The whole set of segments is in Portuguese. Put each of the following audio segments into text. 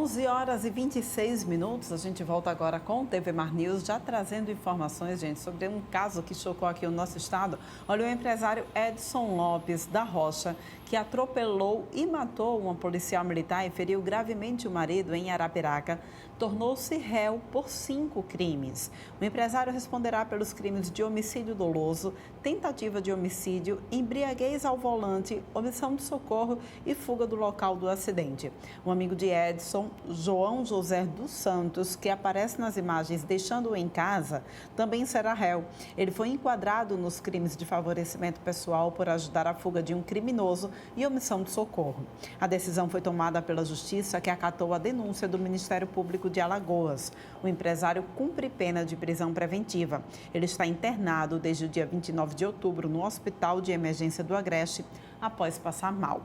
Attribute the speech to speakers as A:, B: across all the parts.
A: 11 horas e 26 minutos, a gente volta agora com o TV Mar News, já trazendo informações, gente, sobre um caso que chocou aqui o nosso estado. Olha, o empresário Edson Lopes da Rocha, que atropelou e matou uma policial militar e feriu gravemente o marido em Arapiraca, tornou-se réu por 5 crimes. O empresário responderá pelos crimes de homicídio doloso, tentativa de homicídio, embriaguez ao volante, omissão de socorro e fuga do local do acidente. Um amigo de Edson, João José dos Santos, que aparece nas imagens deixando-o em casa, também será réu. Ele foi enquadrado nos crimes de favorecimento pessoal por ajudar a fuga de um criminoso e omissão de socorro. A decisão foi tomada pela Justiça, que acatou a denúncia do Ministério Público de Alagoas. O empresário cumpre pena de prisão preventiva. Ele está internado desde o dia 29 de outubro no Hospital de Emergência do Agreste, após passar mal.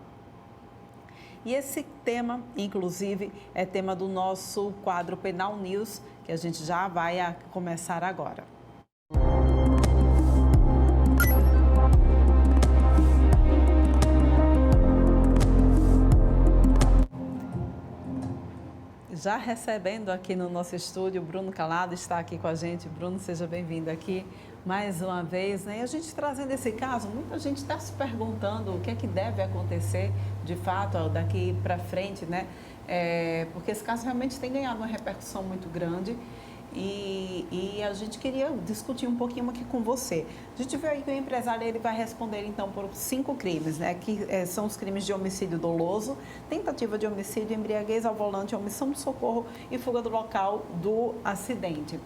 A: E esse tema, inclusive, é tema do nosso quadro Penal News, que a gente já vai começar agora. Já recebendo aqui no nosso estúdio, Bruno Calado está aqui com a gente. Bruno, seja bem-vindo aqui mais uma vez, né? E a gente trazendo esse caso, muita gente está se perguntando o que é que deve acontecer, de fato, daqui para frente, né? Porque esse caso realmente tem ganhado uma repercussão muito grande. E a gente queria discutir um pouquinho aqui com você. A gente viu aí que o empresário ele vai responder, então, por 5 crimes, né? Que são os crimes de homicídio doloso, tentativa de homicídio, embriaguez ao volante, omissão de socorro e fuga do local do acidente.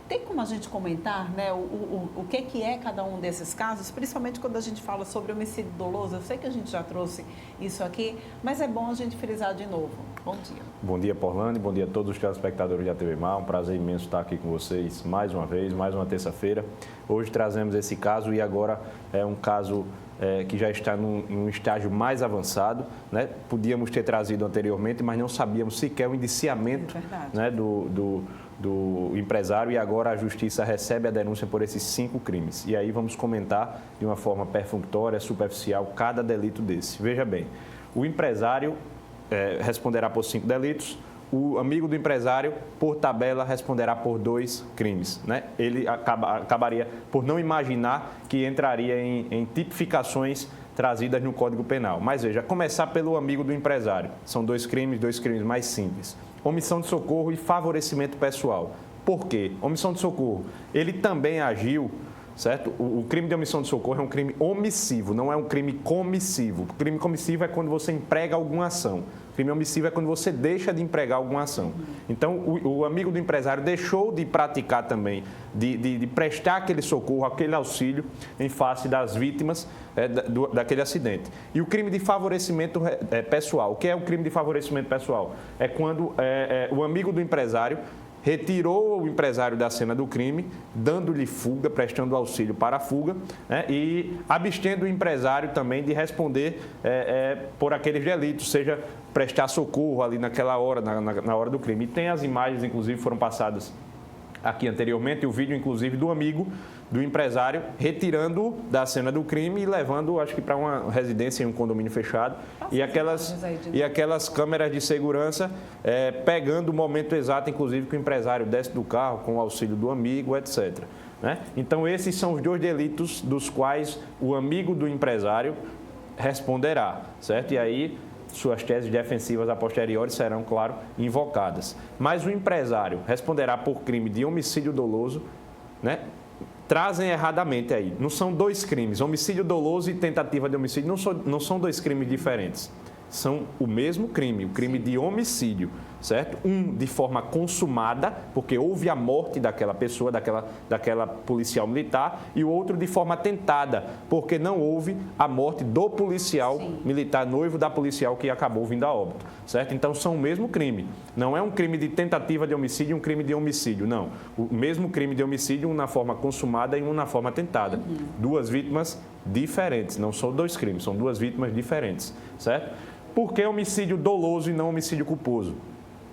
A: Tem como a gente comentar, né, o que é cada um desses casos, principalmente quando a gente fala sobre homicídio doloso? Eu sei que a gente já trouxe isso aqui, mas é bom a gente frisar de novo. Bom dia.
B: Bom dia, Porlane. Bom dia a todos os telespectadores da TV Mar. Um prazer imenso estar aqui com vocês mais uma vez, mais uma terça-feira. Hoje trazemos esse caso e agora é um caso que já está em um estágio mais avançado, né? Podíamos ter trazido anteriormente, mas não sabíamos sequer o indiciamento, né, do empresário, e agora a Justiça recebe a denúncia por esses 5 crimes. E aí vamos comentar de uma forma perfunctória, superficial, cada delito desse. Veja bem, o empresário responderá por 5 delitos, o amigo do empresário, por tabela, responderá por 2 crimes, né? Ele acabaria por não imaginar que entraria em tipificações trazidas no Código Penal. Mas veja, começar pelo amigo do empresário. São 2 crimes mais simples. Omissão de socorro e favorecimento pessoal. Por quê? Omissão de socorro. Ele também agiu, certo? O crime de omissão de socorro é um crime omissivo, não é um crime comissivo. O crime comissivo é quando você emprega alguma ação. O crime omissivo é quando você deixa de empregar alguma ação. Então, o amigo do empresário deixou de praticar também, de prestar aquele socorro, aquele auxílio em face das vítimas daquele acidente. E o crime de favorecimento pessoal. O que é o crime de favorecimento pessoal? É quando o amigo do empresário retirou o empresário da cena do crime, dando-lhe fuga, prestando auxílio para a fuga, né, e abstendo o empresário também de responder por aqueles delitos, seja prestar socorro ali naquela hora, na hora do crime. E tem as imagens, inclusive, foram passadas aqui anteriormente, o vídeo, inclusive, do amigo do empresário retirando da cena do crime e levando, acho que para uma residência em um condomínio fechado. E aquelas câmeras de segurança pegando o momento exato, inclusive, que o empresário desce do carro com o auxílio do amigo, etc. Né? Então, esses são os 2 delitos dos quais o amigo do empresário responderá, certo? E aí suas teses defensivas a posteriori serão, claro, invocadas. Mas o empresário responderá por crime de homicídio doloso, né? Trazem erradamente aí. Não são 2 crimes. Homicídio doloso e tentativa de homicídio não são 2 crimes diferentes. São o mesmo crime, o crime de homicídio, certo? Um de forma consumada, porque houve a morte daquela pessoa, daquela policial militar, e o outro de forma tentada, porque não houve a morte do policial militar, noivo da policial que acabou vindo a óbito, certo? Então, são o mesmo crime. Não é um crime de tentativa de homicídio e um crime de homicídio, não. O mesmo crime de homicídio, um na forma consumada e um na forma tentada. 2 vítimas diferentes, não são 2 crimes, são 2 vítimas diferentes, certo? Por que homicídio doloso e não homicídio culposo?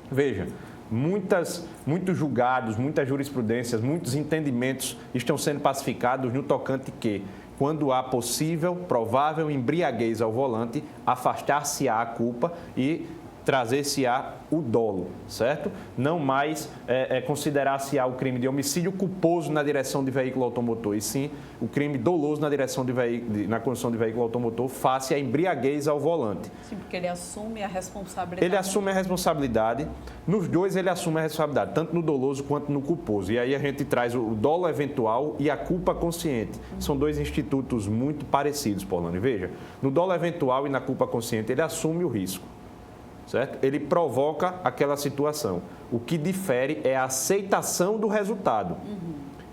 B: Veja, muitos julgados, muitas jurisprudências, muitos entendimentos estão sendo pacificados no tocante que, quando há possível, provável embriaguez ao volante, afastar-se-á a culpa e trazer-se-á o dolo, certo? Não mais considerar-se-á o crime de homicídio culposo na direção de veículo automotor, e sim o crime doloso na direção na condução de veículo automotor face à embriaguez ao volante.
A: Sim, porque ele assume a responsabilidade.
B: Ele assume a responsabilidade, nos dois ele assume a responsabilidade, tanto no doloso quanto no culposo. E aí a gente traz o dolo eventual e a culpa consciente. São dois institutos muito parecidos, Paulane. Veja, no dolo eventual e na culpa consciente ele assume o risco, certo? Ele provoca aquela situação. O que difere é a aceitação do resultado.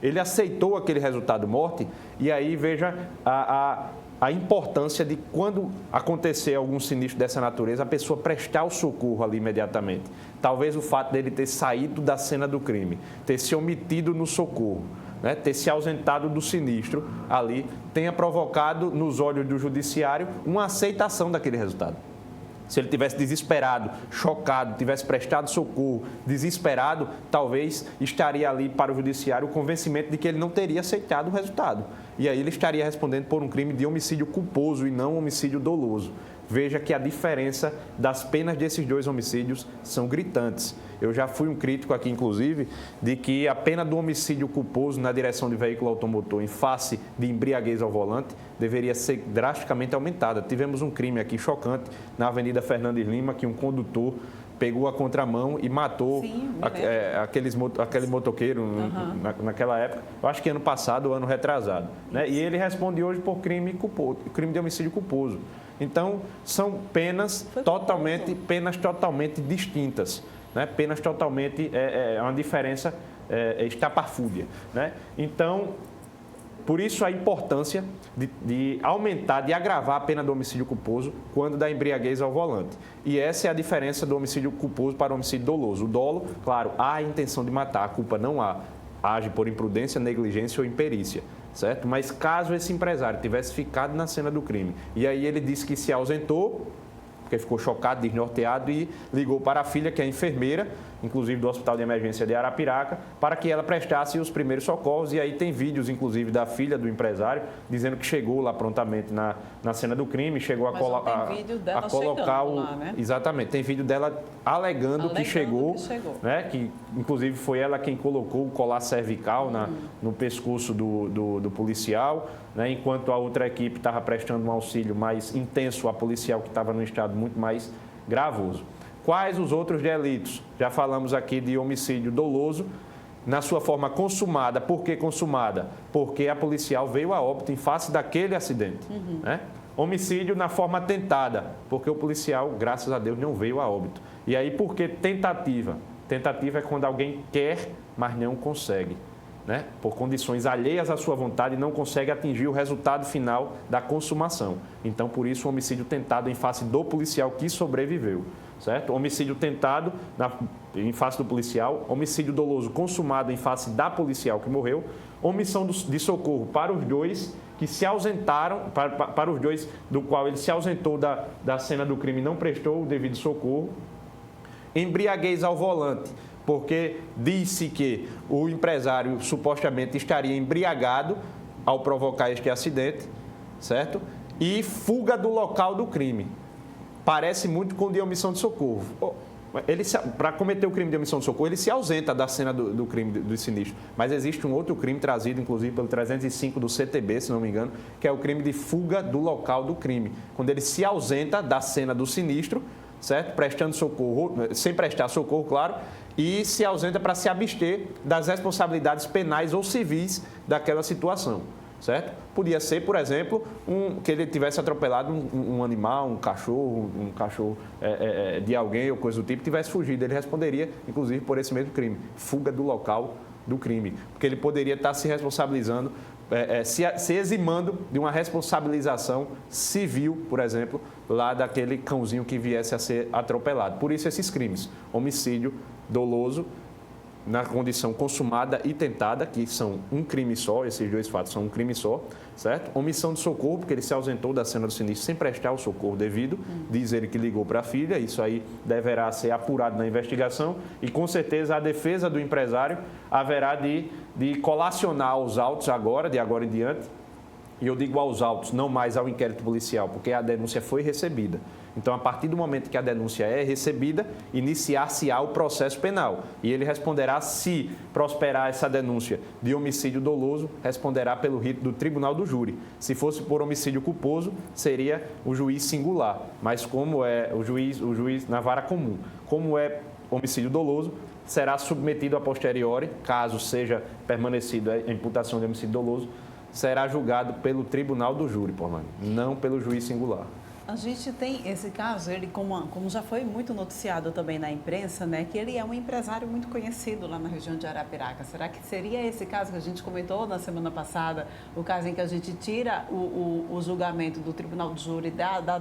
B: Ele aceitou aquele resultado morte e aí veja a importância de quando acontecer algum sinistro dessa natureza, a pessoa prestar o socorro ali imediatamente. Talvez o fato dele ter saído da cena do crime, ter se omitido no socorro, né, ter se ausentado do sinistro ali, tenha provocado nos olhos do judiciário uma aceitação daquele resultado. Se ele tivesse desesperado, chocado, tivesse prestado socorro, desesperado, talvez estaria ali para o judiciário o convencimento de que ele não teria aceitado o resultado. E aí ele estaria respondendo por um crime de homicídio culposo e não homicídio doloso. Veja que a diferença das penas desses dois homicídios são gritantes. Eu já fui um crítico aqui, inclusive, de que a pena do homicídio culposo na direção de veículo automotor em face de embriaguez ao volante deveria ser drasticamente aumentada. Tivemos um crime aqui chocante na Avenida Fernandes Lima, que um condutor pegou a contramão e matou aquele motoqueiro naquela época. Eu acho que ano passado ou ano retrasado. Né? E ele responde hoje por crime de homicídio culposo. Então, são penas totalmente distintas. Né? Penas totalmente, uma diferença estapafúrdia. Né? Então, por isso a importância de aumentar, de agravar a pena do homicídio culposo quando da embriaguez ao volante. E essa é a diferença do homicídio culposo para o homicídio doloso. O dolo, claro, há a intenção de matar, a culpa não há. Age por imprudência, negligência ou imperícia. Certo? Mas caso esse empresário tivesse ficado na cena do crime e aí ele disse que se ausentou, porque ficou chocado, desnorteado e ligou para a filha, que é enfermeira, inclusive do Hospital de Emergência de Arapiraca, para que ela prestasse os primeiros socorros. E aí tem vídeos, inclusive, da filha do empresário, dizendo que chegou lá prontamente na cena do crime, chegou a colocar o...
A: Lá, né?
B: Exatamente, tem vídeo dela alegando que chegou. Né? Que, inclusive, foi ela quem colocou o colar cervical no pescoço do policial, né? Enquanto a outra equipe estava prestando um auxílio mais intenso à policial, que estava num estado muito mais gravoso. Quais os outros delitos? Já falamos aqui de homicídio doloso, na sua forma consumada. Por que consumada? Porque a policial veio a óbito em face daquele acidente. Né? Homicídio na forma tentada, porque o policial, graças a Deus, não veio a óbito. E aí, por que tentativa? Tentativa é quando alguém quer, mas não consegue. Né? Por condições alheias à sua vontade, não consegue atingir o resultado final da consumação. Então, por isso, o homicídio tentado em face do policial que sobreviveu. Certo? Homicídio tentado em face do policial, homicídio doloso consumado em face da policial que morreu, omissão de socorro para os dois que se ausentaram, para os dois do qual ele se ausentou da cena do crime e não prestou o devido socorro, embriaguez ao volante, porque disse que o empresário supostamente estaria embriagado ao provocar este acidente, certo? E fuga do local do crime. Parece muito com o de omissão de socorro. Para cometer o crime de omissão de socorro, ele se ausenta da cena do crime do sinistro. Mas existe um outro crime trazido, inclusive, pelo 305 do CTB, se não me engano, que é o crime de fuga do local do crime. Quando ele se ausenta da cena do sinistro, certo? Prestando socorro, sem prestar socorro, claro, e se ausenta para se abster das responsabilidades penais ou civis daquela situação. Certo? Podia ser, por exemplo, que ele tivesse atropelado um animal, um cachorro de alguém ou coisa do tipo, tivesse fugido. Ele responderia, inclusive, por esse mesmo crime, fuga do local do crime. Porque ele poderia estar se responsabilizando, se eximando de uma responsabilização civil, por exemplo, lá daquele cãozinho que viesse a ser atropelado. Por isso, esses crimes, homicídio doloso, na condição consumada e tentada, que são um crime só, esses dois fatos são um crime só, certo? Omissão de socorro, porque ele se ausentou da cena do sinistro sem prestar o socorro devido, diz ele que ligou para a filha, isso aí deverá ser apurado na investigação e com certeza a defesa do empresário haverá de colacionar os autos agora, de agora em diante, E eu digo aos autos, não mais ao inquérito policial, porque a denúncia foi recebida. Então, a partir do momento que a denúncia é recebida, iniciar-se-á o processo penal. E ele responderá, se prosperar essa denúncia de homicídio doloso, responderá pelo rito do tribunal do júri. Se fosse por homicídio culposo, seria o juiz singular. Mas como é o juiz na vara comum, como é homicídio doloso, será submetido a posteriori, caso seja permanecido a imputação de homicídio doloso, será julgado pelo tribunal do júri, Porlândia, não pelo juiz singular.
A: A gente tem esse caso, ele como já foi muito noticiado também na imprensa, né, que ele é um empresário muito conhecido lá na região de Arapiraca. Será que seria esse caso que a gente comentou na semana passada, o caso em que a gente tira o julgamento do tribunal do júri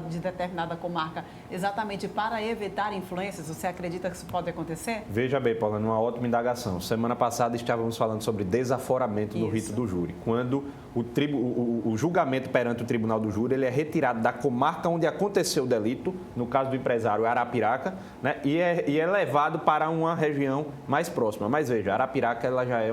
A: de determinada comarca exatamente para evitar influências? Você acredita que isso pode acontecer?
B: Veja bem, Paula, uma ótima indagação. Semana passada estávamos falando sobre desaforamento do rito do júri. Quando o julgamento perante o tribunal do júri ele é retirado da comarca onde aconteceu o delito, no caso do empresário Arapiraca, né, e é levado para uma região mais próxima. Mas veja, Arapiraca ela já é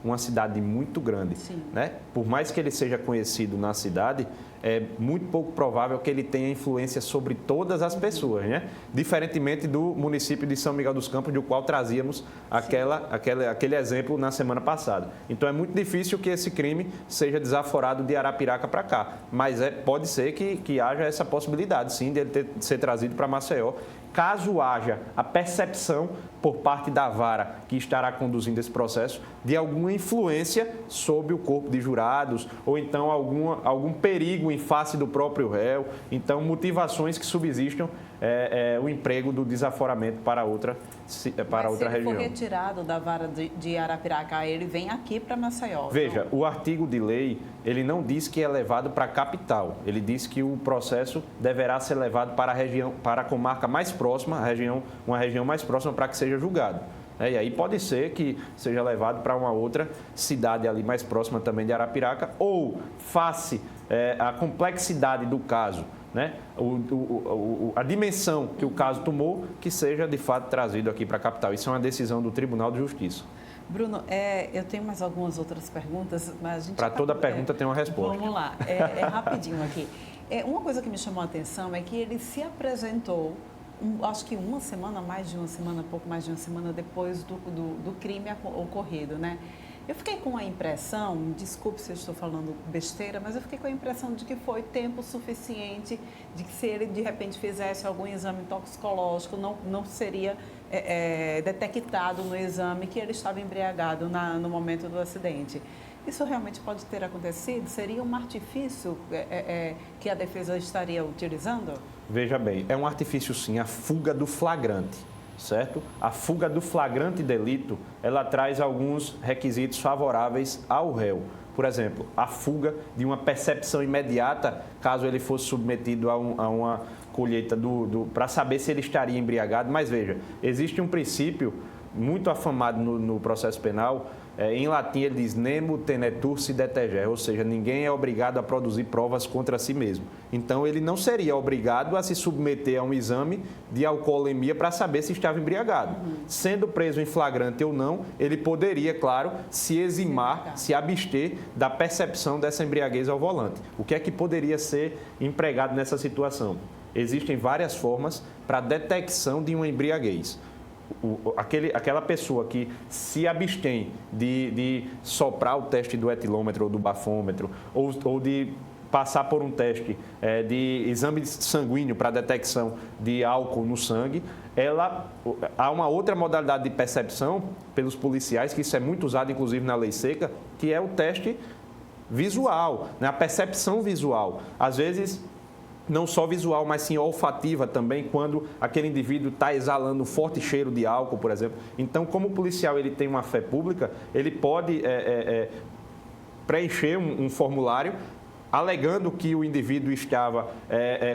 B: uma cidade muito grande. Né? Por mais que ele seja conhecido na cidade, é muito pouco provável que ele tenha influência sobre todas as pessoas, né? Diferentemente do município de São Miguel dos Campos, do qual trazíamos aquele exemplo na semana passada. Então, é muito difícil que esse crime seja desaforado de Arapiraca para cá, mas pode ser que haja essa possibilidade, sim, de ele ser trazido para Maceió, caso haja a percepção por parte da vara que estará conduzindo esse processo de alguma influência sobre o corpo de jurados ou então algum perigo em face do próprio réu. Então, motivações que subsistam o emprego do desaforamento para outra região.
A: Se ele for retirado da vara de Arapiraca, ele vem aqui para Maceió.
B: Veja, o artigo de lei, ele não diz que é levado para a capital. Ele diz que o processo deverá ser levado para a região, para a comarca mais próxima, uma região mais próxima para que seja julgado. E aí pode ser que seja levado para uma outra cidade ali mais próxima também de Arapiraca, ou face a complexidade do caso, né? A dimensão que o caso tomou, que seja de fato trazido aqui para a capital. Isso é uma decisão do Tribunal de Justiça.
A: Bruno, eu tenho mais algumas outras perguntas, mas a gente...
B: Para toda pergunta tem uma resposta.
A: Vamos lá, rapidinho aqui. Uma coisa que me chamou a atenção é que ele se apresentou, acho que uma semana, mais de uma semana, pouco mais de uma semana depois do crime ocorrido, né? Eu fiquei com a impressão, desculpe se eu estou falando besteira, mas eu fiquei com a impressão de que foi tempo suficiente, de que se ele de repente fizesse algum exame toxicológico, não seria detectado no exame que ele estava embriagado no momento do acidente. Isso realmente pode ter acontecido? Seria um artifício que a defesa estaria utilizando?
B: Veja bem, é um artifício sim, a fuga do flagrante. Certo? A fuga do flagrante delito, ela traz alguns requisitos favoráveis ao réu. Por exemplo, a fuga de uma percepção imediata, caso ele fosse submetido a uma colheita para saber se ele estaria embriagado. Mas veja, existe um princípio muito afamado no processo penal. Em latim ele diz nemo tenetur si deteger, ou seja, ninguém é obrigado a produzir provas contra si mesmo. Então ele não seria obrigado a se submeter a um exame de alcoolemia para saber se estava embriagado. Sendo preso em flagrante ou não, ele poderia, claro, se eximar, se abster da percepção dessa embriaguez ao volante. O que é que poderia ser empregado nessa situação? Existem várias formas para a detecção de uma embriaguez. Aquela pessoa que se abstém de soprar o teste do etilômetro ou do bafômetro, ou de passar por um teste de exame sanguíneo para detecção de álcool no sangue, há uma outra modalidade de percepção pelos policiais, que isso é muito usado inclusive na lei seca, que é o teste visual, né? A percepção visual. Às vezes, não só visual, mas sim olfativa também, quando aquele indivíduo está exalando um forte cheiro de álcool, por exemplo. Então, como o policial ele tem uma fé pública, ele pode preencher um formulário alegando que o indivíduo estava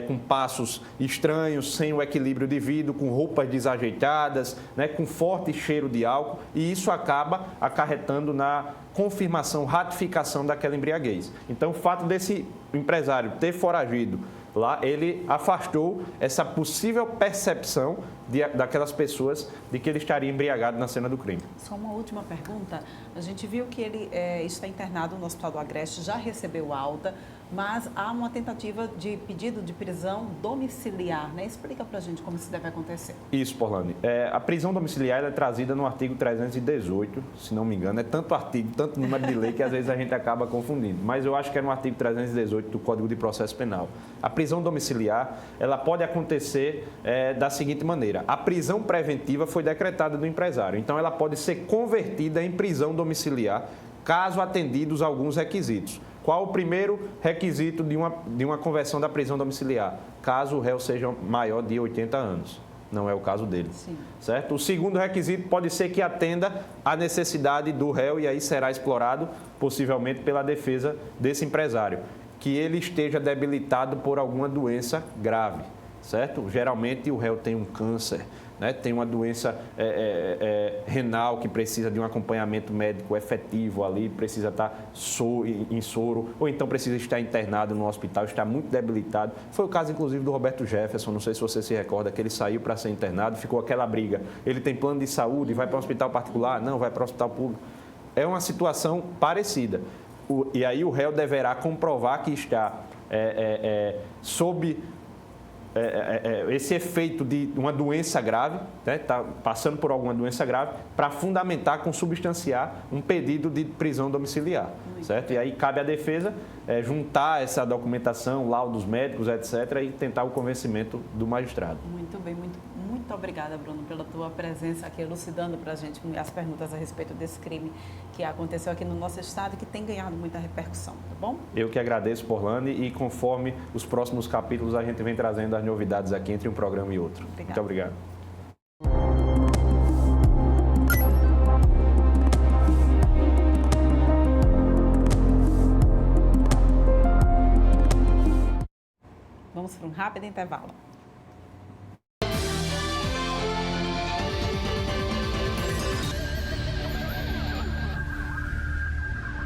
B: com passos estranhos, sem o equilíbrio devido, com roupas desajeitadas, né, com forte cheiro de álcool, e isso acaba acarretando na confirmação, ratificação daquela embriaguez. Então, o fato desse empresário ter foragido lá, ele afastou essa possível percepção daquelas pessoas de que ele estaria embriagado na cena do crime.
A: Só uma última pergunta. A gente viu que ele está internado no Hospital do Agreste, já recebeu alta, mas há uma tentativa de pedido de prisão domiciliar, né? Explica pra gente como isso deve acontecer.
B: Isso, Porlane. A prisão domiciliar ela é trazida no artigo 318, se não me engano. É tanto artigo, tanto número de lei que às vezes a gente acaba confundindo. Mas eu acho que é no artigo 318 do Código de Processo Penal. A prisão domiciliar, ela pode acontecer da seguinte maneira. A prisão preventiva foi decretada do empresário. Então, ela pode ser convertida em prisão domiciliar, caso atendidos alguns requisitos. Qual o primeiro requisito de uma conversão da prisão domiciliar? Caso o réu seja maior de 80 anos. Não é o caso dele. Sim. Certo? O segundo requisito pode ser que atenda à necessidade do réu, e aí será explorado, possivelmente, pela defesa desse empresário, que ele esteja debilitado por alguma doença grave. Certo? Geralmente o réu tem um câncer, né? Tem uma doença renal que precisa de um acompanhamento médico efetivo ali, precisa estar em soro, ou então precisa estar internado no hospital, está muito debilitado. Foi o caso, inclusive, do Roberto Jefferson, não sei se você se recorda, que ele saiu para ser internado, ficou aquela briga. Ele tem plano de saúde, vai para um hospital particular? Não, vai para o hospital público. É uma situação parecida. E aí o réu deverá comprovar que está sob esse efeito de uma doença grave, né, está passando por alguma doença grave, para fundamentar, consubstanciar um pedido de prisão domiciliar, certo? E aí cabe à defesa juntar essa documentação, laudos médicos, etc., e tentar o convencimento do magistrado.
A: Muito bem, muito obrigada, Bruno, pela tua presença aqui, elucidando para a gente as perguntas a respeito desse crime que aconteceu aqui no nosso estado e que tem ganhado muita repercussão, tá bom?
B: Eu que agradeço, Porlane, e conforme os próximos capítulos a gente vem trazendo as novidades aqui entre um programa e outro.
A: Obrigada.
B: Muito obrigado.
A: Vamos para um rápido intervalo.